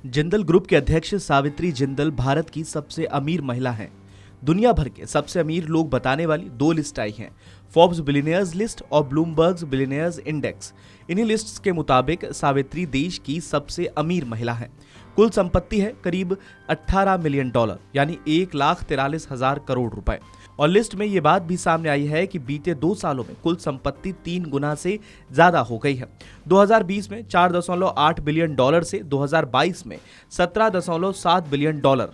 Jindal group के अध्यक्ष सावित्री जिंदल भारत की सबसे अमीर महिला हैं। दुनिया भर के सबसे अमीर लोग बताने वाली दो लिस्ट आई हैं, फोर्ब्स बिलियनियर्स लिस्ट और ब्लूमबर्ग बिलियनियर्स इंडेक्स। इन्हीं लिस्ट्स के मुताबिक सावित्री देश की सबसे अमीर महिला हैं। कुल संपत्ति है करीब 18 मिलियन डॉलर यानी 1,43,000 करोड़ रुपए। और लिस्ट में ये बात भी सामने आई है कि बीते 2 सालों में कुल संपत्ति 3 गुना से ज्यादा हो गई है। 2020 में 4.8 बिलियन डॉलर से 2022 में 17.7 बिलियन डॉलर।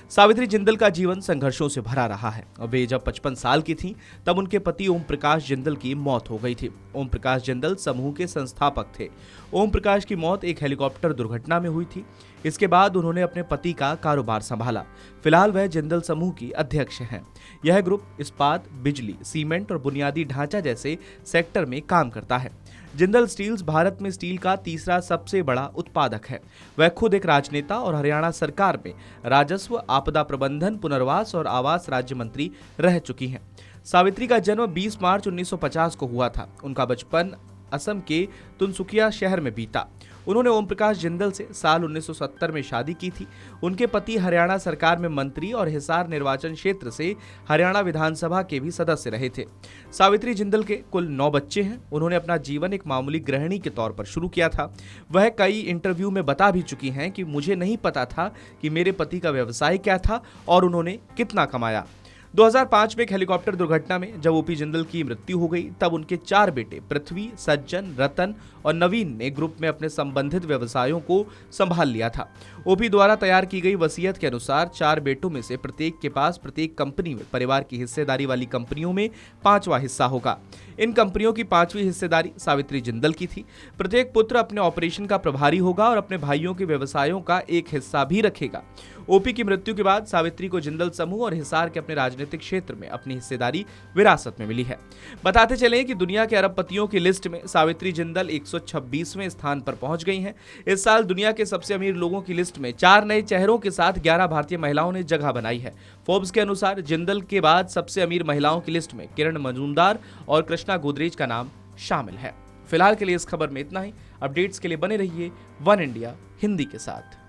सावित्री जिंदल का जीवन संघर्षों से भरा रहा है और वे जब 55 साल की थीं तब उनके पति ओम प्रकाश जिंदल की मौत हो गई थी। ओम प्रकाश जिंदल समूह के संस्थापक थे। ओम प्रकाश की मौत एक हेलीकॉप्टर दुर्घटना में हुई थी। इसके बाद उन्होंने अपने पति का कारोबार संभाला। फिलहाल वह जिंदल समूह की अध्यक्ष हैं। यह ग्रुप इस्पात, बिजली, सीमेंट और बुनियादी ढांचा जैसे सेक्टर में काम करता है। जिंदल स्टील्स भारत में स्टील का तीसरा सबसे बड़ा उत्पादक है। वह खुद एक राजनेता और हरियाणा सरकार में राजस्व, आपदा प्रबंधन, पुनर्वास और आवास राज्य मंत्री रह चुकी हैं। सावित्री का जन्म 20 मार्च 1950 को हुआ था। उनका बचपन असम के तुनसुकिया शहर में बीता। उन्होंने ओम प्रकाश जिंदल से साल 1970 में शादी की थी। उनके पति हरियाणा सरकार में मंत्री और हिसार निर्वाचन क्षेत्र से हरियाणा विधानसभा के भी सदस्य रहे थे। सावित्री जिंदल के कुल 9 बच्चे हैं। उन्होंने अपना जीवन एक मामूली गृहिणी के तौर पर शुरू किया था। वह कई इंटरव्यू में बता भी चुकी हैं कि मुझे नहीं पता था कि मेरे पति का व्यवसाय क्या था और उन्होंने कितना कमाया। 2005 में एक हेलीकॉप्टर दुर्घटना में जब ओपी जिंदल की मृत्यु हो गई तब उनके 4 बेटे पृथ्वी, सज्जन, रतन और नवीन ने ग्रुप में अपने संबंधित व्यवसायों को संभाल लिया था। ओपी द्वारा तैयार की गई वसीयत के अनुसार 4 बेटों में से प्रत्येक के पास प्रत्येक कंपनी में परिवार की हिस्सेदारी वाली कंपनियों में 5वां हिस्सा होगा। इन कंपनियों की 5वीं हिस्सेदारी सावित्री जिंदल की थी। प्रत्येक पुत्र अपने ऑपरेशन का प्रभारी होगा और अपने भाइयों के व्यवसायों का एक हिस्सा भी रखेगा। ओपी की मृत्यु के बाद सावित्री को जिंदल समूह और हिसार के अपने राजनीतिक क्षेत्र में अपनी हिस्सेदारी विरासत में मिली है। बताते चलें कि दुनिया के अरबपतियों की लिस्ट में सावित्री जिंदल 126वें स्थान पर पहुंच गई हैं। इस साल दुनिया के सबसे अमीर लोगों की लिस्ट में 4 नए चेहरों के साथ 11 भारतीय महिलाओं ने जगह बनाई है। फोर्ब्स के अनुसार जिंदल के बाद सबसे अमीर महिलाओं की लिस्ट में किरण मजूमदार और कृष्णा गोदरेज का नाम शामिल है। फिलहाल के लिए इस खबर में इतना ही। अपडेट्स के लिए बने रहिए वन इंडिया हिंदी के साथ।